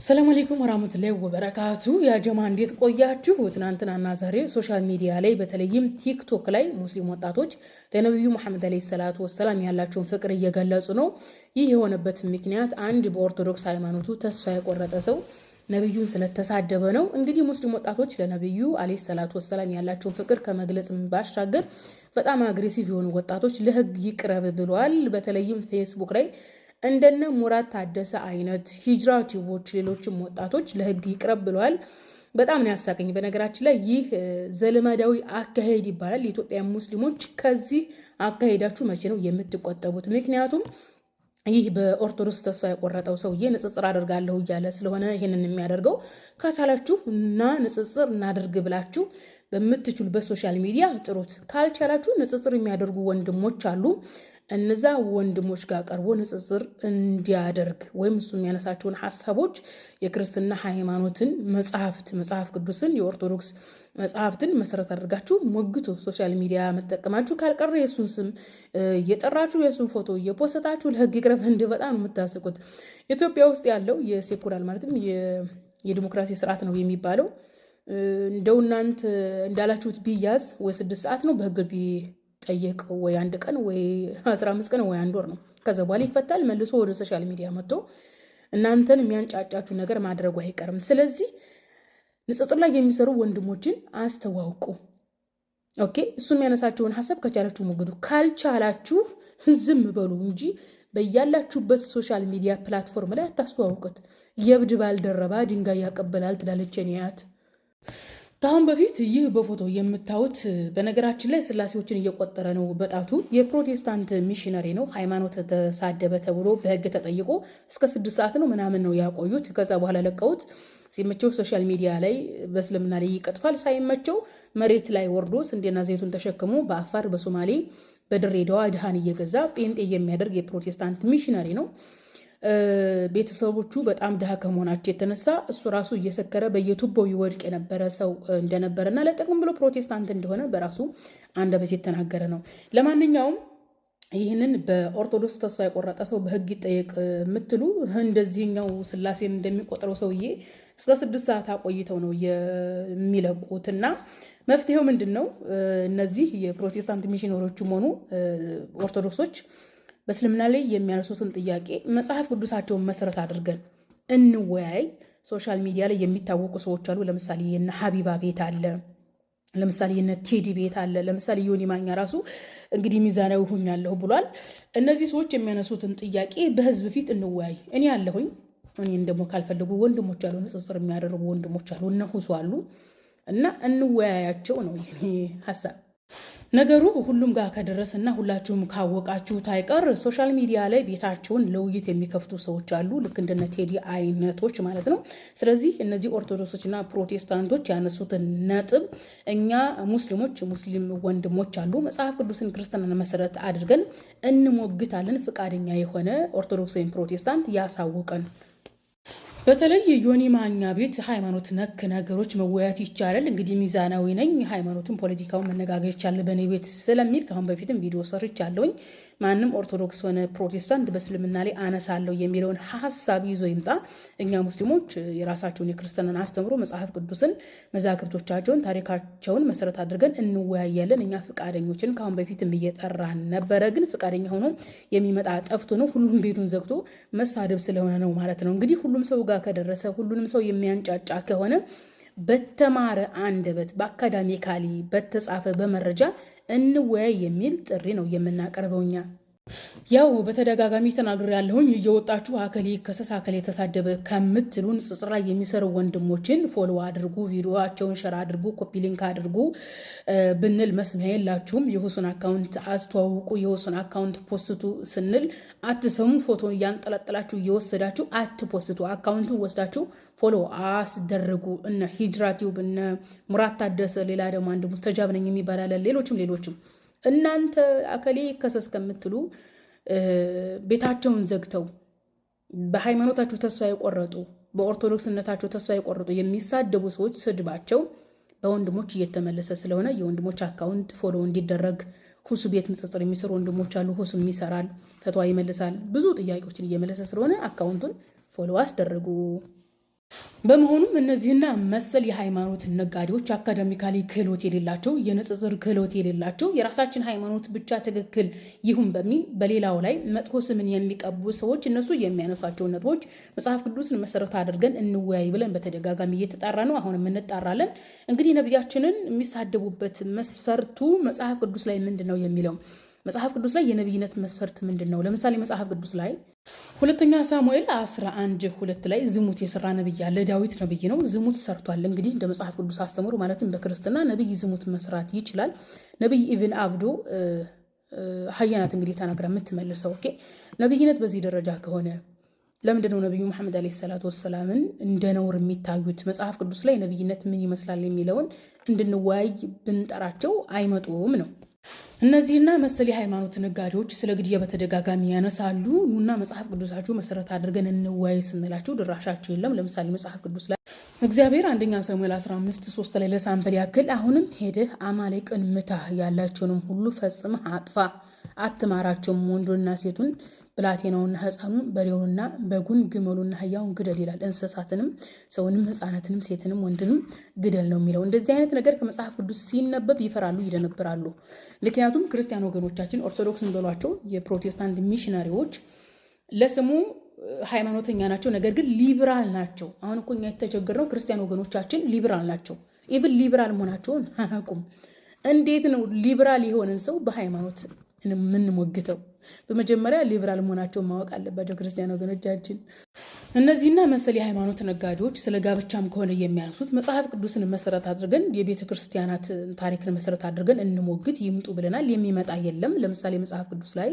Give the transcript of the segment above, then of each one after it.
ሰላም አለይኩም ወራህመቱላሂ ወበረካቱ። ያ ጀማ እንዴት ቆያችሁ? ትናንትናና ዛሬ ሶሻል ሚዲያ ላይ በተለይም ቲክቶክ ላይ ሙስሊም ወጣቶች ለነብዩ መሐመድ አለይሂ ሰላቱ ወሰላም ያላቸውን ፍቅር እየገለጹ ነው። ይህ የሆነበት ምክንያት አንድ በኦርቶዶክስ ሃይማኖቱ ተስፋ የቆረጠ ሰው ነብዩን ስለተሳደበ ነው። እንግዲህ ሙስሊም ወጣቶች ለነብዩ አለይሂ ሰላቱ ወሰላም ያላቸውን ፍቅር ከመግለጽ ባሻገር በጣም አግሬሲቭ የሆኑ ወጣቶች ለህግ ይቅረብ ብለዋል። በተለይም ፌስቡክ ላይ እንደነ ሙራት ታደሰ አይነት ሂጅራ ቲዩቦች ሌሎችም ወጣቶች ለህግ ይቅረብ ብለዋል። በጣም ነው ያሳቀኝ። በነገራችን ላይ ይህ ዘልማዳዊ አካሄድ ይባላል። የኢትዮጵያ ሙስሊሞች ከዚህ አካሄዳችሁ መቼ ነው የምትቆጠቡት? ምክንያቱም ይህ በኦርቶዶክስ ተስፋ የቆረጠው ሰውዬ ንጽጽር አደርጋለሁ እያለ ስለሆነ ይህንን የሚያደርገው ካቻላችሁ እና ንጽጽር እናደርግ ብላችሁ በምትችሉበት ሶሻል ሚዲያ ጥሩት። ካልቻላችሁ ንጽጽር የሚያደርጉ ወንድሞች አሉ። እነዛ ወንድሞች ጋር ቀርቦ ንጽጽር እንዲያደርግ ወይም እሱ የሚያነሳቸውን ሐሳቦች የክርስትና ሃይማኖትን መጽሐፍ ቅዱስን የኦርቶዶክስ መጽሐፍትን መሰረት አድርጋችሁ ሞግቱ። ሶሻል ሚዲያ መጠቀማችሁ ካልቀረ የሱን ስም እየጠራችሁ የሱን ፎቶ እየፖስታችሁ ለህግ ይቅረብ። እንደ በጣም የምታስቁት ኢትዮጵያ ውስጥ ያለው የሴኩላር ማለትም የዲሞክራሲ ስርዓት ነው የሚባለው። እንደው እናንተ እንዳላችሁት ቢያዝ ወይ 6 ሰዓት ነው በህግ ጠየቅ ወይ 1 ቀን ወይ 15 ቀን ወይ 1 ወር ነው። ከዛ በኋላ ይፈታል። መልሶ ወደ ሶሻል ሚዲያ መጥቶ እናንተን የሚያንጫጫችሁ ነገር ማድረጉ አይቀርም። ስለዚህ ንጽጽር ላይ የሚሰሩ ወንድሞችን አስተዋውቁ። ኦኬ፣ እሱ የሚያነሳቸውን ሐሳብ ከቻላችሁ ሞግዱ፣ ካልቻላችሁ ዝም በሉ እንጂ በያላችሁበት ሶሻል ሚዲያ ፕላትፎርም ላይ አታስተዋውቁት። የብድ ባልደረባ ድንጋይ ያቀበላል ትላለች ኒያት። ከአሁን በፊት ይህ በፎቶ የምታዩት በነገራችን ላይ ስላሴዎችን እየቆጠረ ነው በጣቱ። የፕሮቴስታንት ሚሽነሪ ነው። ሃይማኖት ተሳደበ ተብሎ በህግ ተጠይቆ እስከ 6 ሰዓት ነው ምናምን ነው ያቆዩት። ከዛ በኋላ ለቀውት ሲመቸው ሶሻል ሚዲያ ላይ በእስልምና ላይ ይቀጥፋል፣ ሳይመቸው መሬት ላይ ወርዶ ስንዴና ዘይቱን ተሸክሞ በአፋር በሶማሌ በድሬዳዋ ድሃን እየገዛ ጴንጤ የሚያደርግ የፕሮቴስታንት ሚሽነሪ ነው። ቤተሰቦቹ በጣም ድሃ ከመሆናቸው የተነሳ እሱ ራሱ እየሰከረ በየቱቦው ይወድቅ የነበረ ሰው እንደነበረና ለጥቅም ብሎ ፕሮቴስታንት እንደሆነ በራሱ አንደበት የተናገረ ነው። ለማንኛውም ይህንን በኦርቶዶክስ ተስፋ የቆረጠ ሰው በህግ ይጠየቅ የምትሉ እንደዚህኛው ስላሴን እንደሚቆጥረው ሰውዬ እስከ 6 ሰዓት አቆይተው ነው የሚለቁትና መፍትሄው ምንድን ነው? እነዚህ የፕሮቴስታንት ሚሽነሮችም ሆኑ ኦርቶዶክሶች በእስልምና ላይ የሚያነሱትን ጥያቄ መጽሐፍ ቅዱሳቸውን መሰረት አድርገን እንወያይ። ሶሻል ሚዲያ ላይ የሚታወቁ ሰዎች አሉ። ለምሳሌ የነ ሀቢባ ቤት አለ፣ ለምሳሌ የነ ቴዲ ቤት አለ፣ ለምሳሌ ዮኒ ማኛ ራሱ እንግዲህ ሚዛናዊ ሆኛለሁ ብሏል። እነዚህ ሰዎች የሚያነሱትን ጥያቄ በህዝብ ፊት እንወያይ። እኔ ያለሁኝ እኔን ደግሞ ካልፈልጉ ወንድሞች አሉ፣ ንጽጽር የሚያደርጉ ወንድሞች አሉ፣ እነ ሁሱ አሉ እና እንወያያቸው ነው የኔ ሀሳብ። ነገሩ ሁሉም ጋር ከደረሰና ሁላችሁም ካወቃችሁት አይቀር ሶሻል ሚዲያ ላይ ቤታቸውን ለውይይት የሚከፍቱ ሰዎች አሉ፣ ልክ እንደነ ቴዲ አይነቶች ማለት ነው። ስለዚህ እነዚህ ኦርቶዶክሶችና ፕሮቴስታንቶች ያነሱትን ነጥብ እኛ ሙስሊም ወንድሞች አሉ መጽሐፍ ቅዱስን ክርስትናን መሰረት አድርገን እንሞግታለን። ፍቃደኛ የሆነ ኦርቶዶክስ ወይም ፕሮቴስታንት ያሳውቀን። በተለይ ዮኒ ማኛ ቤት ሃይማኖት ነክ ነገሮች መወያየት ይቻላል። እንግዲህ ሚዛናዊ ነኝ፣ ሃይማኖትን ፖለቲካውን መነጋገር ይቻላል በእኔ ቤት ስለሚል ከአሁን በፊትም ቪዲዮ ሰርቻለሁኝ። ማንም ኦርቶዶክስ ሆነ ፕሮቴስታንት በእስልምና ላይ አነሳለሁ የሚለውን ሀሳብ ይዞ ይምጣ። እኛ ሙስሊሞች የራሳቸውን የክርስትናን አስተምሮ መጽሐፍ ቅዱስን መዛግብቶቻቸውን ታሪካቸውን መሰረት አድርገን እንወያያለን። እኛ ፍቃደኞችን ከአሁን በፊትም እየጠራን ነበረ፣ ግን ፍቃደኛ ሆኖ የሚመጣ ጠፍቶ ነው። ሁሉም ቤቱን ዘግቶ መሳደብ ስለሆነ ነው ማለት ነው። እንግዲህ ሁሉም ሰው ጋር ከደረሰ ሁሉንም ሰው የሚያንጫጫ ከሆነ በተማረ አንደበት በአካዳሚካሊ በተጻፈ በመረጃ እንወያይ የሚል ጥሪ ነው የምናቀርበው እኛ። ያው በተደጋጋሚ ተናግሬ ያለሁኝ እየወጣችሁ አከሌ ከሰስ አከሌ የተሳደበ ከምትሉ ንጽጽር ላይ የሚሰሩ ወንድሞችን ፎሎ አድርጉ፣ ቪዲዮአቸውን ሸር አድርጉ፣ ኮፒ ሊንክ አድርጉ ብንል መስሚያ የላችሁም። የሁሱን አካውንት አስተዋውቁ፣ የሁሱን አካውንት ፖስቱ ስንል አትሰሙ። ፎቶ እያንጠለጠላችሁ እየወሰዳችሁ አትፖስቱ። አካውንቱን ወስዳችሁ ፎሎ አስደርጉ። እነ ሂጅራ ቲዩብ እነ ሙራት ታደሰ፣ ሌላ ደግሞ አንድ ሙስተጃብ ነኝ የሚባል አለ፣ ሌሎችም እናንተ አከሌ ከሰስ ከምትሉ ቤታቸውን ዘግተው በሃይማኖታቸው ተስፋ የቆረጡ በኦርቶዶክስነታቸው ተስፋ የቆረጡ የሚሳደቡ ሰዎች ስድባቸው በወንድሞች እየተመለሰ ስለሆነ የወንድሞች አካውንት ፎሎ እንዲደረግ ሁሱ ቤት ንጽጽር የሚሰሩ ወንድሞች አሉ። ሁሱም ይሰራል፣ ፈትዋ ይመልሳል፣ ብዙ ጥያቄዎችን እየመለሰ ስለሆነ አካውንቱን ፎሎ አስደርጉ። በመሆኑም እነዚህና መሰል የሃይማኖት ነጋዴዎች አካዳሚካሊ ክህሎት የሌላቸው የንጽጽር ክህሎት የሌላቸው የራሳችን ሃይማኖት ብቻ ትክክል ይሁን በሚል በሌላው ላይ መጥፎ ስምን የሚቀቡ ሰዎች እነሱ የሚያነሷቸው ነጥቦች መጽሐፍ ቅዱስን መሰረት አድርገን እንወያይ ብለን በተደጋጋሚ እየተጣራ ነው። አሁንም እንጣራለን። እንግዲህ ነቢያችንን የሚሳደቡበት መስፈርቱ መጽሐፍ ቅዱስ ላይ ምንድን ነው የሚለው መጽሐፍ ቅዱስ ላይ የነቢይነት መስፈርት ምንድን ነው? ለምሳሌ መጽሐፍ ቅዱስ ላይ 2 ሳሙኤል 11:2 ላይ ዝሙት የሰራ ነብይ አለ። ዳዊት ነብይ ነው፣ ዝሙት ሰርቷል። እንግዲህ እንደ መጽሐፍ ቅዱስ አስተምሮ ማለትም በክርስትና ነብይ ዝሙት መስራት ይችላል። ነብይ ኢቭን አብዶ ሀያናት እንግዲህ ተናግራ የምትመልሰው ኦኬ። ነብይነት በዚህ ደረጃ ከሆነ ለምንድነው ነብዩ መሐመድ አለይሂ ሰላቱ ወሰላምን እንደ ነውር የሚታዩት? መጽሐፍ ቅዱስ ላይ ነብይነት ምን ይመስላል የሚለውን እንድንወያይ ብንጠራቸው አይመጡም ነው። እነዚህና መሰል የሃይማኖት ነጋዴዎች ስለ ግድያ በተደጋጋሚ ያነሳሉ። ኑና መጽሐፍ ቅዱሳችሁ መሰረት አድርገን እንወያይ ስንላቸው ድራሻቸው የለም። ለምሳሌ መጽሐፍ ቅዱስ ላይ እግዚአብሔር 1 ሳሙኤል 15:3 ላይ ለሳምፕል ያክል አሁንም ሄደህ አማሌቅን ምታ፣ ያላቸውንም ሁሉ ፈጽመህ አጥፋ፣ አትማራቸውም፣ ወንዱንና ሴቱን፣ ብላቴናውንና ሕፃኑን፣ በሬውንና በጉን፣ ግመሉንና አህያውን ግደል ይላል። እንስሳትንም፣ ሰውንም፣ ሕፃናትንም፣ ሴትንም ወንድንም ግደል ነው የሚለው። እንደዚህ አይነት ነገር ከመጽሐፍ ቅዱስ ሲነበብ ይፈራሉ፣ ይደነብራሉ። ምክንያቱም ክርስቲያን ወገኖቻችን ኦርቶዶክስ እንበሏቸው የፕሮቴስታንት ሚሽነሪዎች ለስሙ ሃይማኖተኛ ናቸው፣ ነገር ግን ሊብራል ናቸው። አሁን እኮ እኛ የተቸገርነው ክርስቲያን ወገኖቻችን ሊብራል ናቸው። ኢቭን ሊብራል መሆናቸውን አያውቁም። እንዴት ነው ሊብራል የሆነን ሰው በሃይማኖት የምንሞግተው? በመጀመሪያ ሊብራል መሆናቸውን ማወቅ አለባቸው ክርስቲያን ወገኖቻችን። እነዚህና መሰል የሃይማኖት ነጋዴዎች ስለ ጋብቻም ከሆነ የሚያነሱት መጽሐፍ ቅዱስን መሰረት አድርገን የቤተ ክርስቲያናት ታሪክን መሰረት አድርገን እንሞግት ይምጡ ብለናል። የሚመጣ የለም። ለምሳሌ መጽሐፍ ቅዱስ ላይ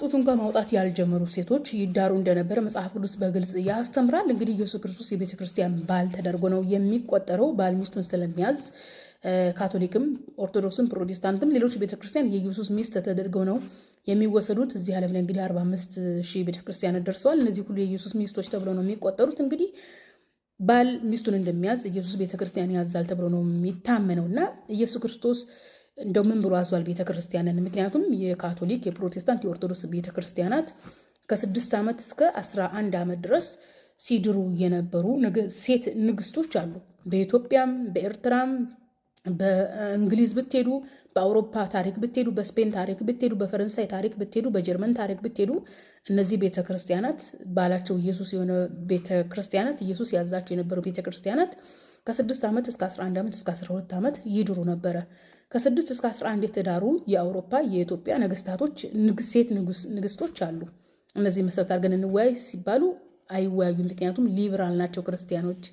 ጡት እንኳን ማውጣት ያልጀመሩ ሴቶች ይዳሩ እንደነበረ መጽሐፍ ቅዱስ በግልጽ ያስተምራል። እንግዲህ ኢየሱስ ክርስቶስ የቤተ ክርስቲያን ባል ተደርጎ ነው የሚቆጠረው። ባል ሚስቱን ስለሚያዝ ካቶሊክም፣ ኦርቶዶክስም፣ ፕሮቴስታንትም ሌሎች ቤተክርስቲያን የኢየሱስ ሚስት ተደርገው ነው የሚወሰዱት። እዚህ ዓለም ላይ እንግዲህ 45,000 ቤተክርስቲያናት ደርሰዋል። እነዚህ ሁሉ የኢየሱስ ሚስቶች ተብለው ነው የሚቆጠሩት። እንግዲህ ባል ሚስቱን እንደሚያዝ ኢየሱስ ቤተክርስቲያን ያዛል ተብሎ ነው የሚታመነው እና ኢየሱስ ክርስቶስ እንደው ምን ብሎ አዟል ቤተክርስቲያንን? ምክንያቱም የካቶሊክ፣ የፕሮቴስታንት፣ የኦርቶዶክስ ቤተክርስቲያናት ከ6 ዓመት እስከ 11 ዓመት ድረስ ሲድሩ የነበሩ ሴት ንግስቶች አሉ። በኢትዮጵያም በኤርትራም በእንግሊዝ ብትሄዱ፣ በአውሮፓ ታሪክ ብትሄዱ፣ በስፔን ታሪክ ብትሄዱ፣ በፈረንሳይ ታሪክ ብትሄዱ፣ በጀርመን ታሪክ ብትሄዱ እነዚህ ቤተክርስቲያናት ባላቸው ኢየሱስ የሆነ ቤተክርስቲያናት ኢየሱስ ያዛቸው የነበሩ ቤተክርስቲያናት ከ6 ዓመት እስከ 11 ዓመት እስከ 12 ዓመት ይድሩ ነበረ። ከ6 እስከ 11 የተዳሩ የአውሮፓ የኢትዮጵያ ነገስታቶች ሴት ንግስቶች አሉ። እነዚህ መሰረት አድርገን እንወያይ ሲባሉ አይወያዩም። ምክንያቱም ሊብራል ናቸው ክርስቲያኖች።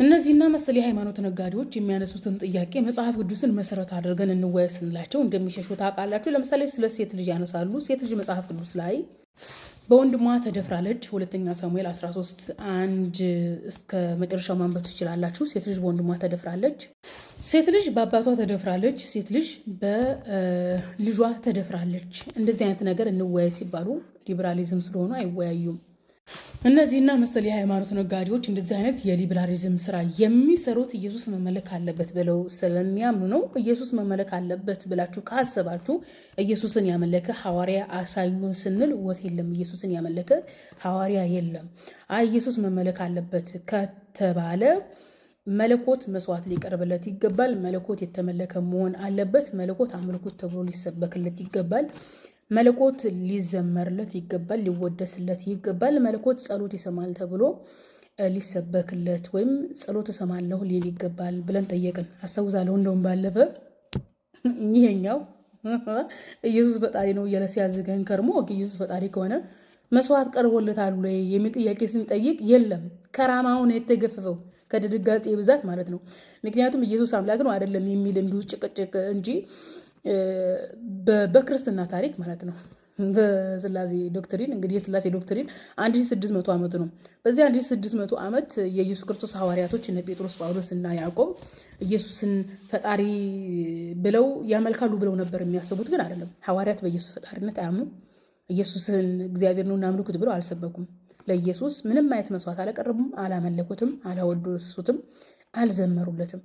እነዚህና መሰል የሃይማኖት ነጋዴዎች የሚያነሱትን ጥያቄ መጽሐፍ ቅዱስን መሰረት አድርገን እንወያይ ስንላቸው እንደሚሸሹ ታውቃላችሁ። ለምሳሌ ስለ ሴት ልጅ ያነሳሉ። ሴት ልጅ መጽሐፍ ቅዱስ ላይ በወንድሟ ተደፍራለች። 2 ሳሙኤል 13:1 እስከ መጨረሻው ማንበብ ትችላላችሁ። ሴት ልጅ በወንድሟ ተደፍራለች። ሴት ልጅ በአባቷ ተደፍራለች። ሴት ልጅ በልጇ ተደፍራለች። እንደዚህ አይነት ነገር እንወያይ ሲባሉ ሊበራሊዝም ስለሆኑ አይወያዩም። እነዚህና መሰል የሃይማኖት ነጋዴዎች እንደዚህ አይነት የሊበራሊዝም ስራ የሚሰሩት ኢየሱስ መመለክ አለበት ብለው ስለሚያምኑ ነው። ኢየሱስ መመለክ አለበት ብላችሁ ካሰባችሁ ኢየሱስን ያመለከ ሐዋርያ አሳዩን ስንል ወፍ የለም። ኢየሱስን ያመለከ ሐዋርያ የለም። ኢየሱስ መመለክ አለበት ከተባለ መለኮት መስዋዕት ሊቀርብለት ይገባል። መለኮት የተመለከ መሆን አለበት። መለኮት አምልኮት ተብሎ ሊሰበክለት ይገባል። መለኮት ሊዘመርለት ይገባል፣ ሊወደስለት ይገባል። መለኮት ጸሎት ይሰማል ተብሎ ሊሰበክለት ወይም ጸሎት እሰማለሁ ሊል ይገባል ብለን ጠየቅን። አስታውሳለሁ። እንደውም ባለፈ ይሄኛው ኢየሱስ ፈጣሪ ነው እያለ ሲያዝገን ከርሞ ኢየሱስ ፈጣሪ ከሆነ መስዋዕት ቀርቦለታል ወይ የሚል ጥያቄ ስንጠይቅ የለም። ከራማውን የተገፈፈው ከድንጋጤ ብዛት ማለት ነው። ምክንያቱም ኢየሱስ አምላክ ነው አይደለም የሚል እንዲሁ ጭቅጭቅ እንጂ በክርስትና ታሪክ ማለት ነው። በስላሴ ዶክትሪን እንግዲህ የስላሴ ዶክትሪን 1600 ዓመቱ ነው። በዚህ 1600 ዓመት የኢየሱስ ክርስቶስ ሐዋርያቶች እነ ጴጥሮስ፣ ጳውሎስ እና ያዕቆብ ኢየሱስን ፈጣሪ ብለው ያመልካሉ ብለው ነበር የሚያስቡት፣ ግን አይደለም። ሐዋርያት በኢየሱስ ፈጣሪነት አያምኑ። ኢየሱስን እግዚአብሔር ነው እናምልኩት ብለው አልሰበኩም። ለኢየሱስ ምንም አይነት መስዋዕት አላቀረቡም፣ አላመለኩትም፣ አላወደሱትም፣ አልዘመሩለትም።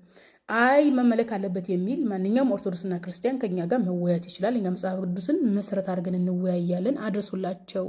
መመለክ አለበት የሚል ማንኛውም ኦርቶዶክስና ክርስቲያን ከኛ ጋር መወያየት ይችላል። እኛ መጽሐፍ ቅዱስን መሰረት አድርገን እንወያያለን። አድርሱላቸው።